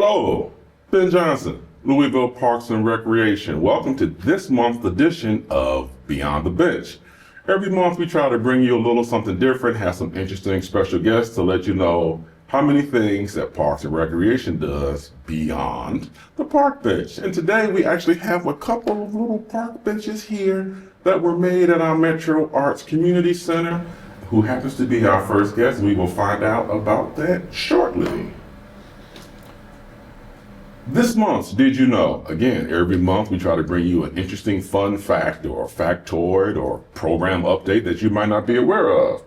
Hello, Ben Johnson, Louisville Parks and Recreation. Welcome to this month's edition of Beyond the Bench. Every month we try to bring you a little something different, have some interesting special guests to let you know how many things that Parks and Recreation does beyond the park bench. And today we actually have a couple of little park benches here that were made at our Metro Arts Community Center. Who happens to be our first guest? We will find out about that shortly. This month's Did You Know? Again, every month we try to bring you an interesting fun fact or factoid or program update that you might not be aware of.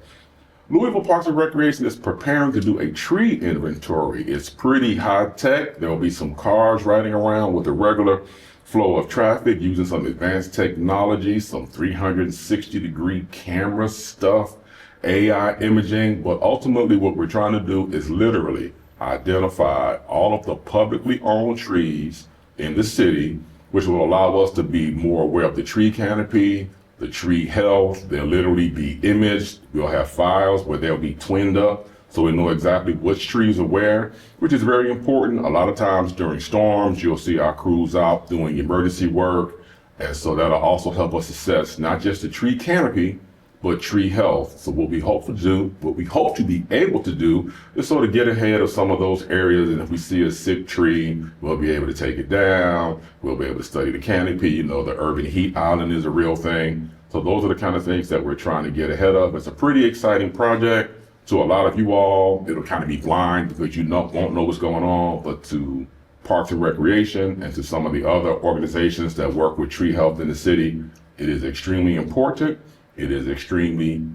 Louisville Parks and Recreation is preparing to do a tree inventory. It's pretty high tech. There will be some cars riding around with a regular flow of traffic using some advanced technology, some 360-degree camera stuff, AI imaging, but ultimately what we're trying to do is literally identify all of the publicly owned trees in the city, which will allow us to be more aware of the tree canopy, the tree health. They'll literally be imaged. We'll have files where they'll be twinned up so we know exactly which trees are where, which is very important. A lot of times during storms, you'll see our crews out doing emergency work. And so that'll also help us assess not just the tree canopy, but tree health. So what we hope to be able to do is sort of get ahead of some of those areas. And if we see a sick tree, we'll be able to take it down. We'll be able to study the canopy. You know, the urban heat island is a real thing. So those are the kind of things that we're trying to get ahead of. It's a pretty exciting project. To a lot of you all, it'll kind of be blind because you won't know what's going on, but to Parks and Recreation and to some of the other organizations that work with tree health in the city, it is extremely important. It is extremely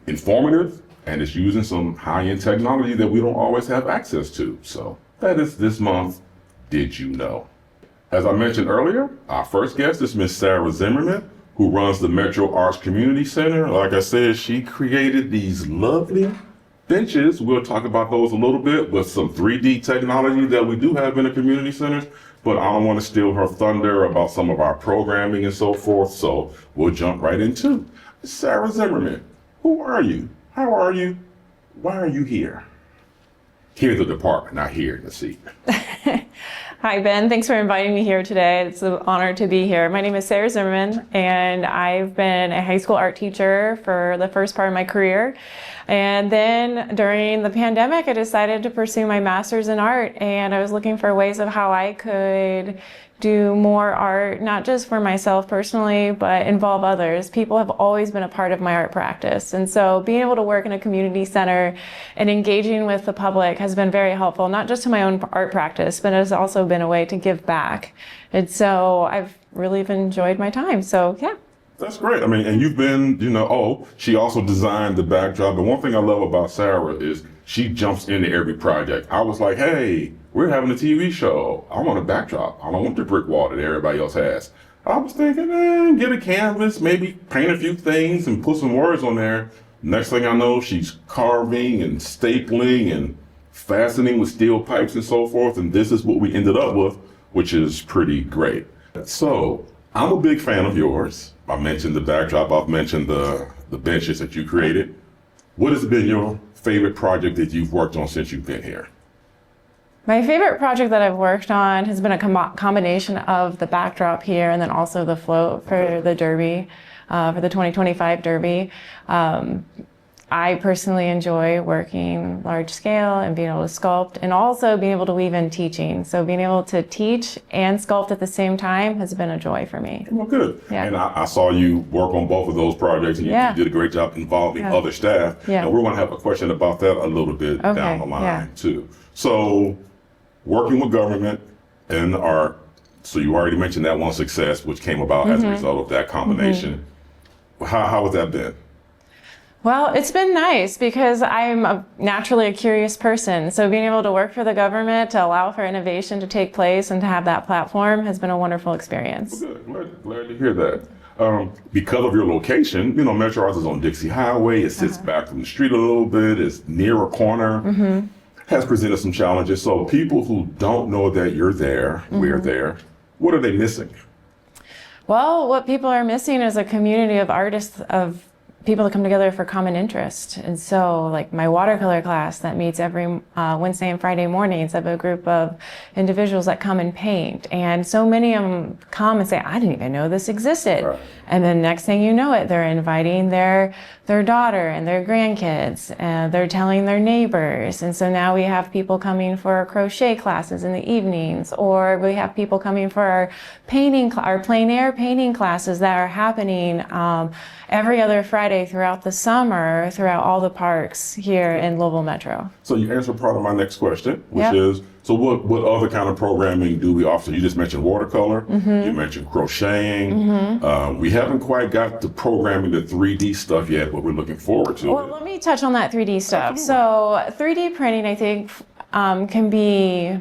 informative, and it's using some high-end technology that we don't always have access to. So that is this month, Did You Know? As I mentioned earlier, our first guest is Miss Sarah Zimmerman, who runs the Metro Arts Community Center. Like I said, she created these lovely benches. We'll talk about those a little bit with some 3D technology that we do have in the community centers. But I don't want to steal her thunder about some of our programming and so forth, so we'll jump right into Sarah Zimmerman. Who are you? How are you? Why are you here? Here at the department, not here in the seat. Hi, Ben. Thanks for inviting me here today. It's an honor to be here. My name is Sarah Zimmerman, and I've been a high school art teacher for the first part of my career. And then during the pandemic, I decided to pursue my master's in art, and I was looking for ways of how I could do more art, not just for myself personally, but involve others. People have always been a part of my art practice. And so being able to work in a community center and engaging with the public has been very helpful, not just to my own art practice, but it's also been a way to give back. And so I've really enjoyed my time. So yeah. That's great. I mean, and you've been, she also designed the backdrop. And one thing I love about Sarah is she jumps into every project. I was like, hey, we're having a TV show. I want a backdrop. I don't want the brick wall that everybody else has. I was thinking, get a canvas, maybe paint a few things and put some words on there. Next thing I know, she's carving and stapling and fastening with steel pipes and so forth. And this is what we ended up with, which is pretty great. So I'm a big fan of yours. I mentioned the backdrop. I've mentioned the benches that you created. What has been your favorite project that you've worked on since you've been here? My favorite project that I've worked on has been a combination of the backdrop here and then also the float for the Derby, for the 2025 Derby. I personally enjoy working large scale and being able to sculpt and also being able to weave in teaching. So being able to teach and sculpt at the same time has been a joy for me. Well, good. Yeah. And I saw you work on both of those projects, and you did a great job involving other staff. Yeah. And we're going to have a question about that a little bit down the line too. So working with government and art, so you already mentioned that one success, which came about as a result of that combination. How has that been? Well, it's been nice because I'm naturally a curious person. So being able to work for the government to allow for innovation to take place and to have that platform has been a wonderful experience. Well, good. Glad to hear that. Because of your location, Metro Arts is on Dixie Highway. It sits back from the street a little bit. It's near a corner. Has presented some challenges. So people who don't know that you're there, we're there, what are they missing? Well, what people are missing is a community of artists, of people to come together for common interest. And so like my watercolor class that meets every Wednesday and Friday mornings, I have a group of individuals that come and paint. And so many of them come and say, I didn't even know this existed. Right. And then next thing you know it, they're inviting their daughter and their grandkids, and they're telling their neighbors. And so now we have people coming for crochet classes in the evenings, or we have people coming for our our plein air painting classes that are happening every other Friday throughout the summer, throughout all the parks here in Louisville Metro. So you answered part of my next question, which Yep. is, so what other kind of programming do we offer? You just mentioned watercolor, Mm-hmm. you mentioned crocheting. We haven't quite got the programming, the 3D stuff yet, but we're looking forward to Well, it. let me touch on that 3D stuff. So 3D printing, I think, can be,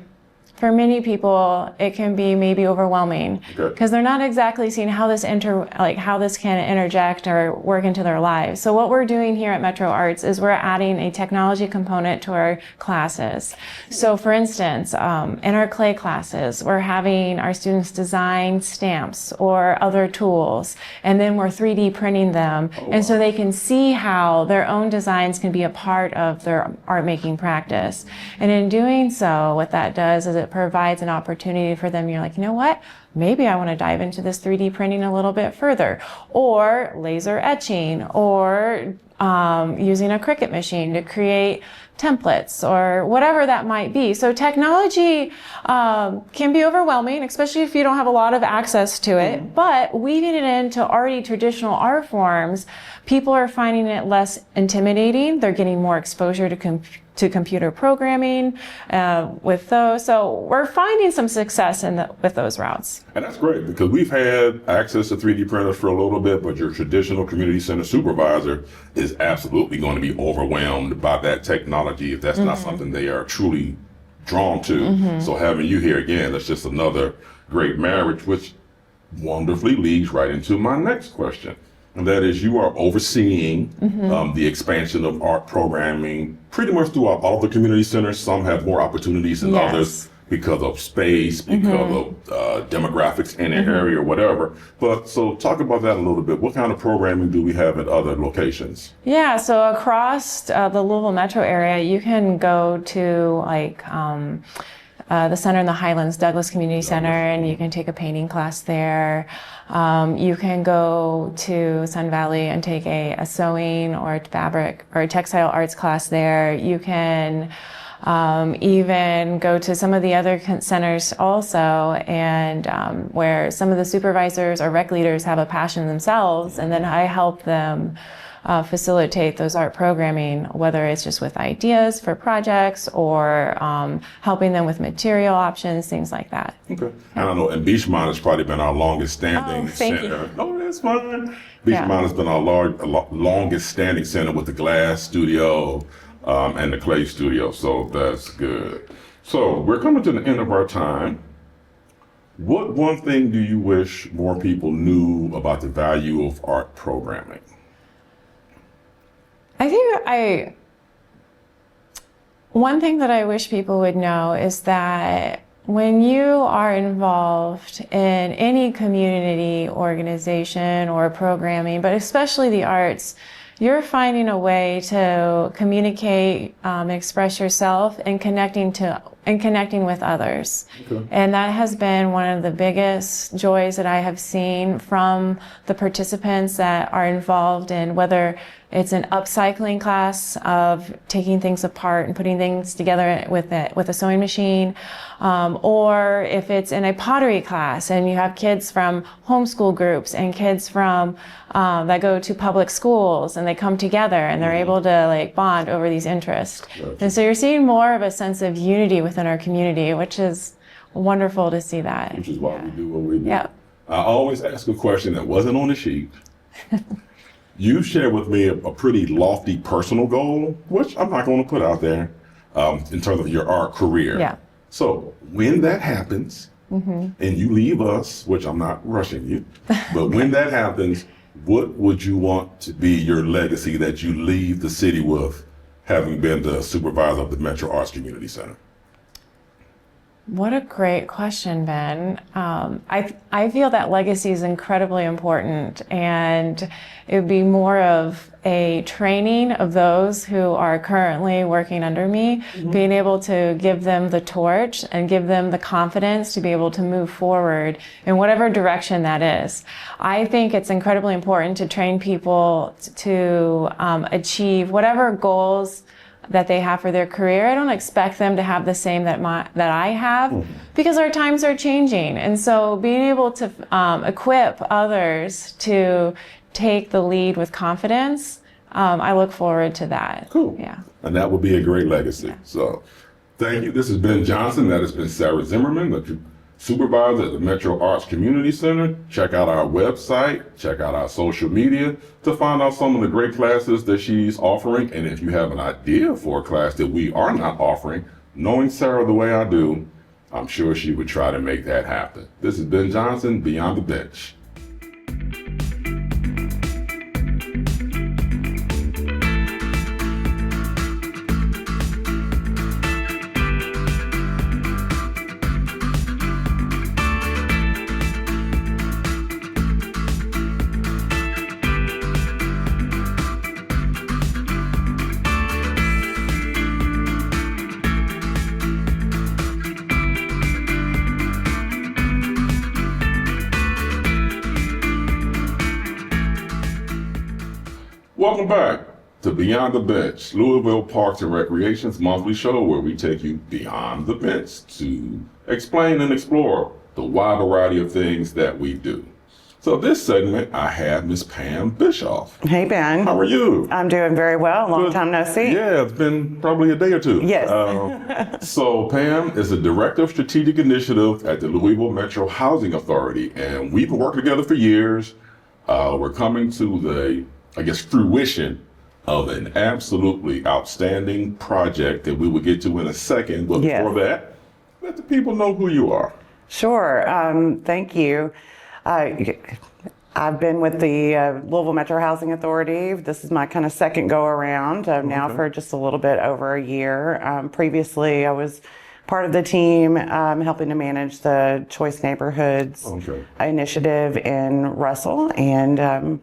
for many people, it can be maybe overwhelming Okay. because they're not exactly seeing how this how this can interject or work into their lives. So what we're doing here at Metro Arts is we're adding a technology component to our classes. So for instance, in our clay classes, we're having our students design stamps or other tools, and then we're 3D printing them. And so they can see how their own designs can be a part of their art making practice. And in doing so, what that does is it provides an opportunity for them. You're like, you know what? Maybe I want to dive into this 3D printing a little bit further, or laser etching, or using a Cricut machine to create templates or whatever that might be. So technology can be overwhelming, especially if you don't have a lot of access to it, but weaving it into already traditional art forms, people are finding it less intimidating. They're getting more exposure to computer programming with those. So we're finding some success with those routes. And that's great because we've had access to 3D printers for a little bit, but your traditional community center supervisor is absolutely going to be overwhelmed by that technology if that's not something they are truly drawn to. So having you here again, that's just another great marriage, which wonderfully leads right into my next question. And that is, you are overseeing the expansion of art programming pretty much throughout all the community centers. Some have more opportunities than Yes. others because of space, because of demographics in the area or whatever. But so talk about that a little bit. What kind of programming do we have at other locations? Yeah, so across the Louisville metro area, you can go to like the center in the Highlands, Douglas Community Center, and you can take a painting class there. You can go to Sun Valley and take a sewing or a fabric or a textile arts class there. You can even go to some of the other centers also, and where some of the supervisors or rec leaders have a passion themselves, and then I help them facilitate those art programming, whether it's just with ideas for projects or helping them with material options, things like that. Okay. I don't know. And Beachmont has probably been our longest standing thank you. center. Oh, that's fine. Yeah. Beachmont has been our longest standing center with the glass studio and the clay studio. So that's good. So we're coming to the end of our time. What one thing do you wish more people knew about the value of art programming? I think one thing that I wish people would know is that when you are involved in any community organization or programming, but especially the arts, you're finding a way to communicate, express yourself, and connecting with others. Okay. And that has been one of the biggest joys that I have seen from the participants that are involved in, whether it's an upcycling class of taking things apart and putting things together with a sewing machine, or if it's in a pottery class and you have kids from homeschool groups and kids from that go to public schools, and they come together and they're able to like bond over these interests. Gotcha. And so you're seeing more of a sense of unity within our community, which is wonderful to see that. Which is why we do what we do. Yeah. I always ask a question that wasn't on the sheet. You shared with me a pretty lofty personal goal, which I'm not going to put out there in terms of your art career. Yeah. So when that happens and you leave us, which I'm not rushing you, but when that happens, what would you want to be your legacy that you leave the city with, having been the supervisor of the Metro Arts Community Center? What a great question, Ben. I feel that legacy is incredibly important, and it would be more of a training of those who are currently working under me, being able to give them the torch and give them the confidence to be able to move forward in whatever direction that is. I think it's incredibly important to train people to achieve whatever goals that they have for their career. I don't expect them to have the same that I have, because our times are changing. And so being able to equip others to take the lead with confidence, I look forward to that. Cool. Yeah. And that would be a great legacy. So thank you. This has been Johnson. That has been Sarah Zimmerman, the supervisor at the Metro Arts Community Center. Check out our website, check out our social media to find out some of the great classes that she's offering. And if you have an idea for a class that we are not offering, knowing Sarah the way I do, I'm sure she would try to make that happen. This is Ben Johnson, Beyond the Bench. Welcome back to Beyond the Bench, Louisville Parks and Recreation's monthly show where we take you beyond the bench to explain and explore the wide variety of things that we do. So this segment, I have Miss Pam Bischoff. Hey, Ben. How are you? I'm doing very well. Long Good. time no see. Yeah, it's been probably a day or two. Yes. So Pam is the Director of Strategic Initiative at the Louisville Metro Housing Authority, and we've been working together for years. We're coming to the fruition of an absolutely outstanding project that we will get to in a second. But Yes. before that, let the people know who you are. Sure. Thank you. I've been with the Louisville Metro Housing Authority. This is my kind of second go around now for just a little bit over a year. Previously, I was part of the team helping to manage the Choice Neighborhoods initiative in Russell and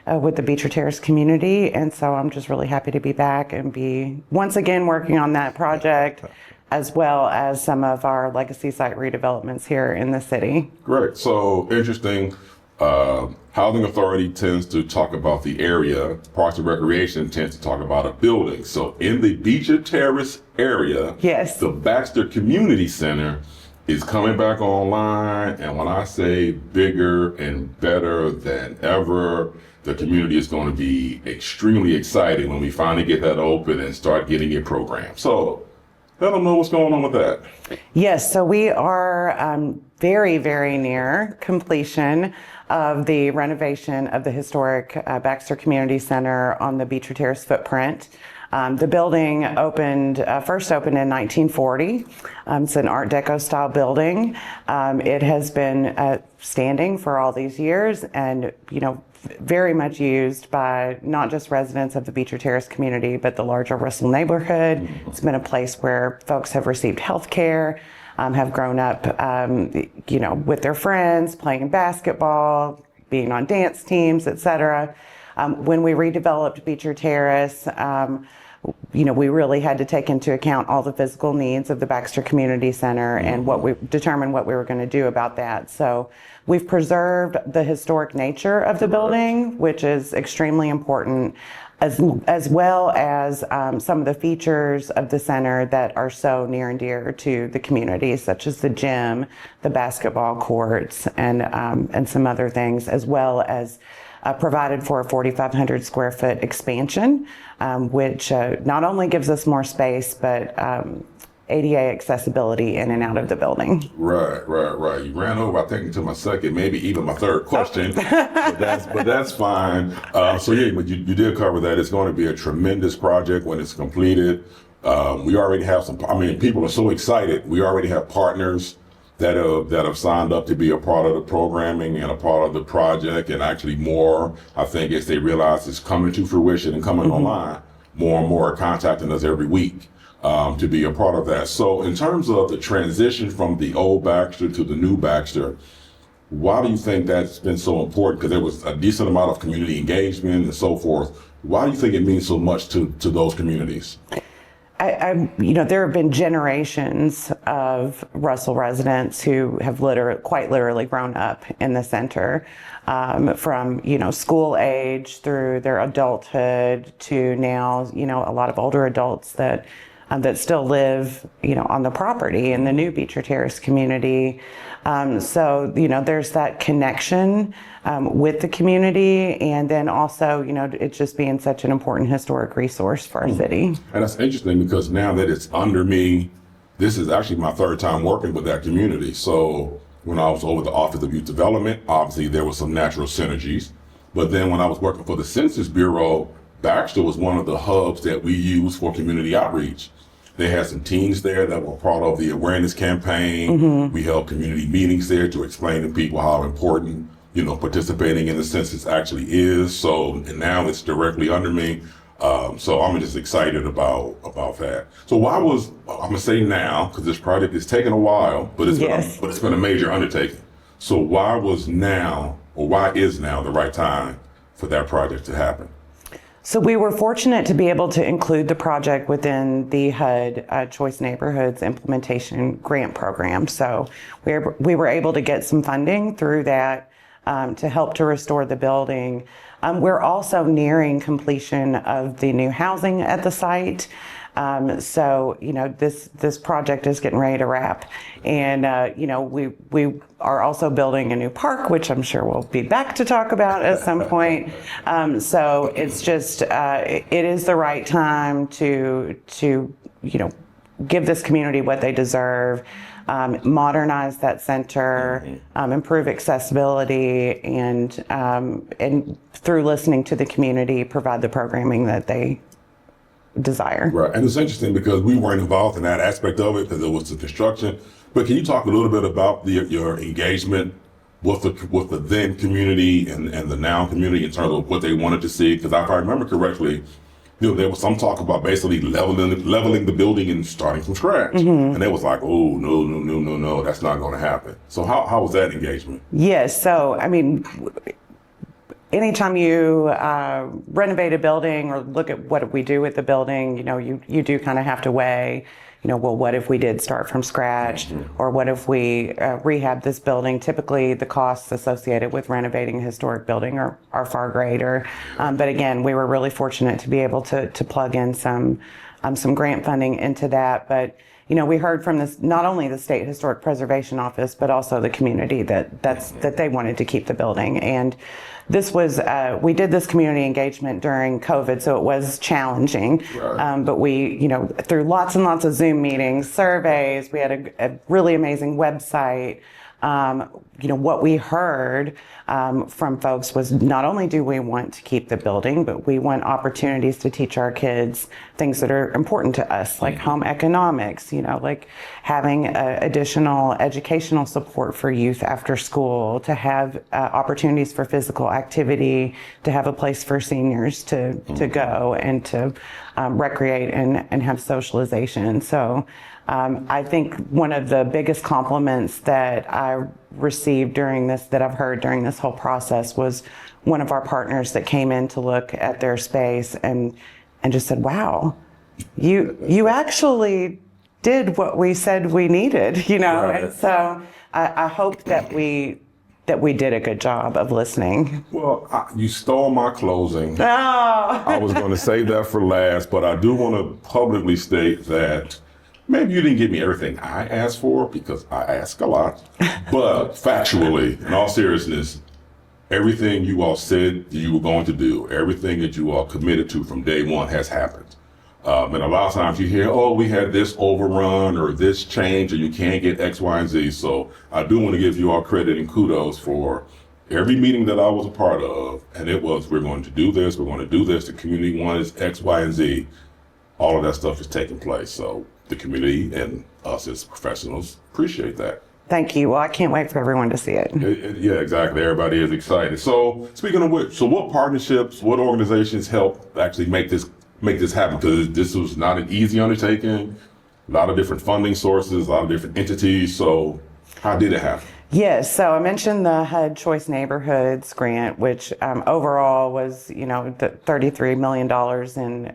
with the Beecher Terrace community. And so I'm just really happy to be back and be once again working on that project, as well as some of our legacy site redevelopments here in the city. Great. So interesting. Housing Authority tends to talk about the area. Parks and Recreation tends to talk about a building. So in the Beecher Terrace area, Yes. the Baxter Community Center is coming back online. And when I say bigger and better than ever, the community is going to be extremely excited when we finally get that open and start getting it programmed. So let them know what's going on with that. Yes, so we are very, very near completion of the renovation of the historic Baxter Community Center on the Beecher Terrace footprint. The building first opened in 1940. It's an Art Deco style building. It has been standing for all these years and, very much used by not just residents of the Beecher Terrace community, but the larger Russell neighborhood. It's been a place where folks have received health care, have grown up, with their friends, playing basketball, being on dance teams, etc. When we redeveloped Beecher Terrace, we really had to take into account all the physical needs of the Baxter Community Center and determine what we were going to do about that. So we've preserved the historic nature of the building, which is extremely important, as well as some of the features of the center that are so near and dear to the community, such as the gym, the basketball courts, and some other things, as well as provided for a 4,500 square foot expansion, which not only gives us more space, but ADA accessibility in and out of the building. Right. You ran over, I think, to my second, maybe even my third question, but that's fine. But you did cover that. It's going to be a tremendous project when it's completed. We already have people are so excited. We already have partners that have signed up to be a part of the programming and a part of the project, and actually more, I think, as they realize it's coming to fruition and coming online, more and more are contacting us every week to be a part of that. So in terms of the transition from the old Baxter to the new Baxter, why do you think that's been so important? Because there was a decent amount of community engagement and so forth. Why do you think it means so much to those communities? There have been generations of Russell residents who have quite literally grown up in the center, from, school age through their adulthood to now, a lot of older adults that still live, on the property in the new Beecher Terrace community. So, there's that connection with the community, and then also, it just being such an important historic resource for our city. And that's interesting because now that it's under me, this is actually my third time working with that community. So when I was over the Office of Youth Development, obviously there were some natural synergies. But then when I was working for the Census Bureau, Baxter was one of the hubs that we used for community outreach. They had some teens there that were part of the awareness campaign. We held community meetings there to explain to people how important, participating in the census actually is. So, and now it's directly under me. So I'm just excited about that. So I'm gonna say now, because this project is taking a while, but it's been a major undertaking. So why is now the right time for that project to happen? So we were fortunate to be able to include the project within the HUD Choice Neighborhoods Implementation Grant Program. So we were able to get some funding through that to help to restore the building. We're also nearing completion of the new housing at the site. So, this project is getting ready to wrap. And, we are also building a new park, which I'm sure we'll be back to talk about at some point. So it's just, it is the right time to give this community what they deserve, modernize that center, improve accessibility, and through listening to the community, provide the programming that they desire. Right, and it's interesting because we weren't involved in that aspect of it because it was the construction. But can you talk a little bit about your engagement with the then community and the now community in terms of what they wanted to see? Because if I remember correctly, there was some talk about basically leveling the building and starting from scratch. And they was like, oh, no, that's not going to happen. So how was that engagement? Yes, so, anytime you renovate a building or look at what we do with the building, you do kind of have to weigh, well, what if we did start from scratch, or what if we rehab this building? Typically, the costs associated with renovating a historic building are far greater. But again, we were really fortunate to be able to plug in some grant funding into that. But we heard from not only the State Historic Preservation Office, but also the community that they wanted to keep the building. And this was, we did this community engagement during COVID, so it was challenging. Right. But we, through lots and lots of Zoom meetings, surveys, we had a really amazing website. What we heard from folks was not only do we want to keep the building, but we want opportunities to teach our kids things that are important to us, like home economics, like having additional educational support for youth after school, to have opportunities for physical activity, to have a place for seniors to go and to recreate and have socialization. So I think one of the biggest compliments that I received that I've heard during this whole process was one of our partners that came in to look at their space and just said, wow, you actually did what we said we needed, Right. And so I hope that we did a good job of listening. Well, you stole my closing. Oh. I was going to save that for last, but I do want to publicly state that maybe you didn't give me everything I asked for, because I ask a lot. But factually, in all seriousness, everything you all said you were going to do, everything that you all committed to from day one has happened. And a lot of times you hear, oh, we had this overrun or this change, or you can't get X, Y, and Z. So I do want to give you all credit and kudos for every meeting that I was a part of. And it was, we're going to do this, the community wanted X, Y, and Z. All of that stuff is taking place. So the community and us as professionals appreciate that. Thank you. Well, I can't wait for everyone to see it. Yeah, exactly. Everybody is excited. So speaking of which, so what partnerships, what organizations help actually make this make this happen? Because this was not an easy undertaking. A lot of different funding sources, a lot of different entities. So how did it happen? Yes, so I mentioned the HUD Choice Neighborhoods grant, which overall was, $33 million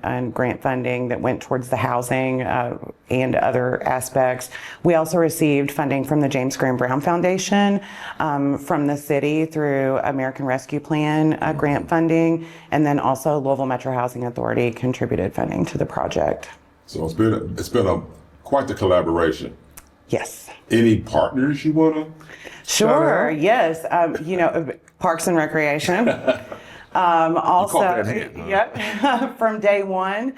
in grant funding that went towards the housing and other aspects. We also received funding from the James Graham Brown Foundation, from the city through American Rescue Plan grant funding, and then also Louisville Metro Housing Authority contributed funding to the project. So it's been quite the collaboration. Yes. Any partners you want to? Sure. Yes. Parks and Recreation. Also, that hand, huh? yep. From day one,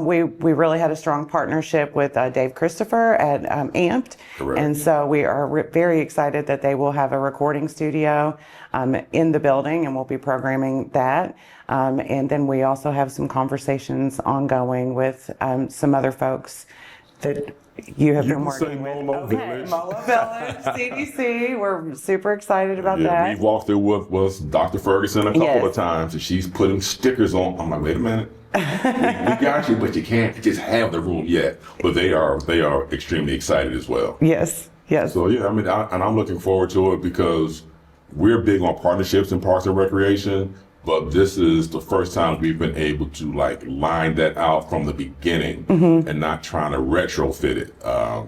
we really had a strong partnership with Dave Christopher at Amped. Correct. And so we are very excited that they will have a recording studio in the building, and we'll be programming that. And then we also have some conversations ongoing with some other folks that you have been working with. Molo Village. Molo Village, CDC. We're super excited about Yeah, that. we've walked through with Dr. Ferguson a couple Yes. of times, and she's putting stickers on. I'm like, wait a minute. we got you, but you can't just have the room yet. But they are extremely excited as well. Yes, yes. So yeah, and I'm looking forward to it because we're big on partnerships in Parks and Recreation. But this is the first time we've been able to line that out from the beginning and not trying to retrofit it.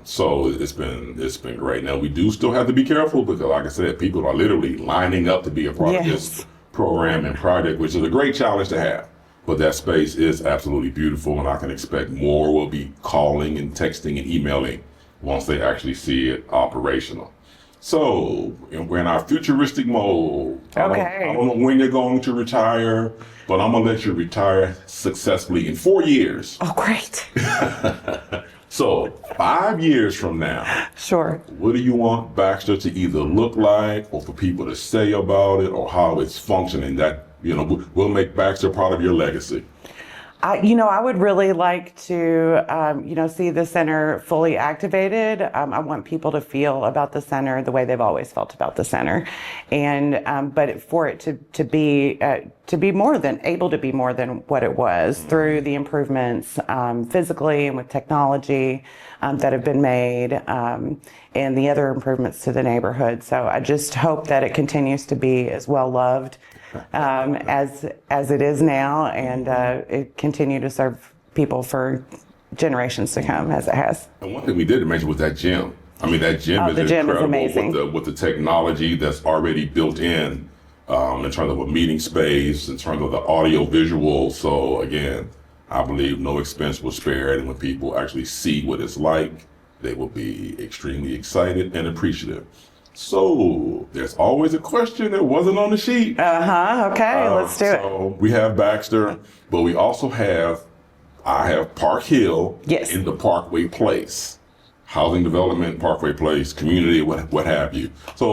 So it's been great. Now we do still have to be careful because, like I said, people are literally lining up to be a part of this program and project, which is a great challenge to have. But that space is absolutely beautiful, and I can expect more will be calling and texting and emailing once they actually see it operational. So we're in our futuristic mode. Okay. I don't know when you're going to retire, but I'm gonna let you retire successfully in 4 years. Oh, great. So 5 years from now, Sure. what do you want Baxter to either look like, or for people to say about it, or how it's functioning? That will make Baxter part of your legacy. I would really like to, see the center fully activated. I want people to feel about the center the way they've always felt about the center, and but for it to be able to be more than what it was through the improvements physically and with technology that have been made, and the other improvements to the neighborhood. So I just hope that it continues to be as well loved as it is now, and it continue to serve people for generations to come as it has. And one thing we didn't mention was that gym. That gym is the gym is incredible amazing. with the technology that's already built in terms of a meeting space, in terms of the audio visual. So again, I believe no expense was spared, and when people actually see what it's like, they will be extremely excited and appreciative. So there's always a question that wasn't on the sheet. Okay, let's do it. So we have Baxter, but we also I have Park Hill Yes. in the Parkway Place. Housing development, Parkway Place, community, what have you. So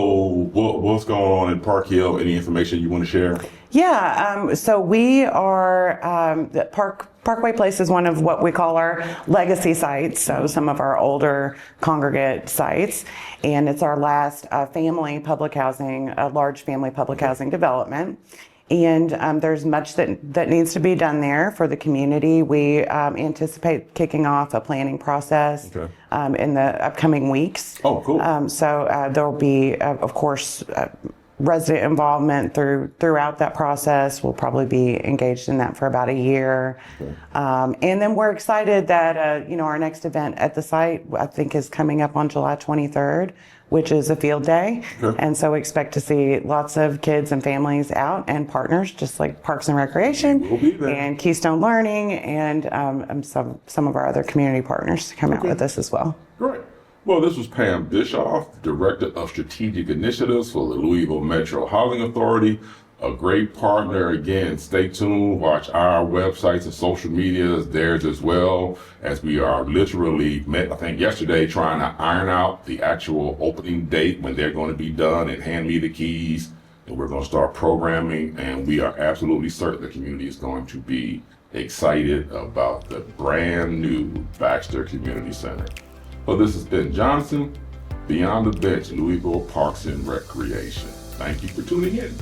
what's going on in Park Hill? Any information you want to share? Yeah, so we are, the Parkway Place is one of what we call our legacy sites, so some of our older congregate sites, and it's our last family public housing, a large family public housing development. And there's much that needs to be done there for the community. We anticipate kicking off a planning process in the upcoming weeks. Oh, cool. So there will be, of course, resident involvement throughout that process. We'll probably be engaged in that for about a year. And then we're excited that, our next event at the site, I think, is coming up on July 23rd, which is a field day. And so we expect to see lots of kids and families out, and partners, just like Parks and Recreation We'll be there. and Keystone Learning, and some of our other community partners to come out with us as well. Great. Well, this was Pam Bischoff, Director of Strategic Initiatives for the Louisville Metro Housing Authority. A great partner. Again, stay tuned, watch our websites and social medias, theirs as well, as we are literally met, I think yesterday, trying to iron out the actual opening date when they're going to be done and hand me the keys. And we're going to start programming, and we are absolutely certain the community is going to be excited about the brand new Baxter Community Center. Well, this has been Johnson, Beyond the Bench, Louisville Parks and Recreation. Thank you for tuning in.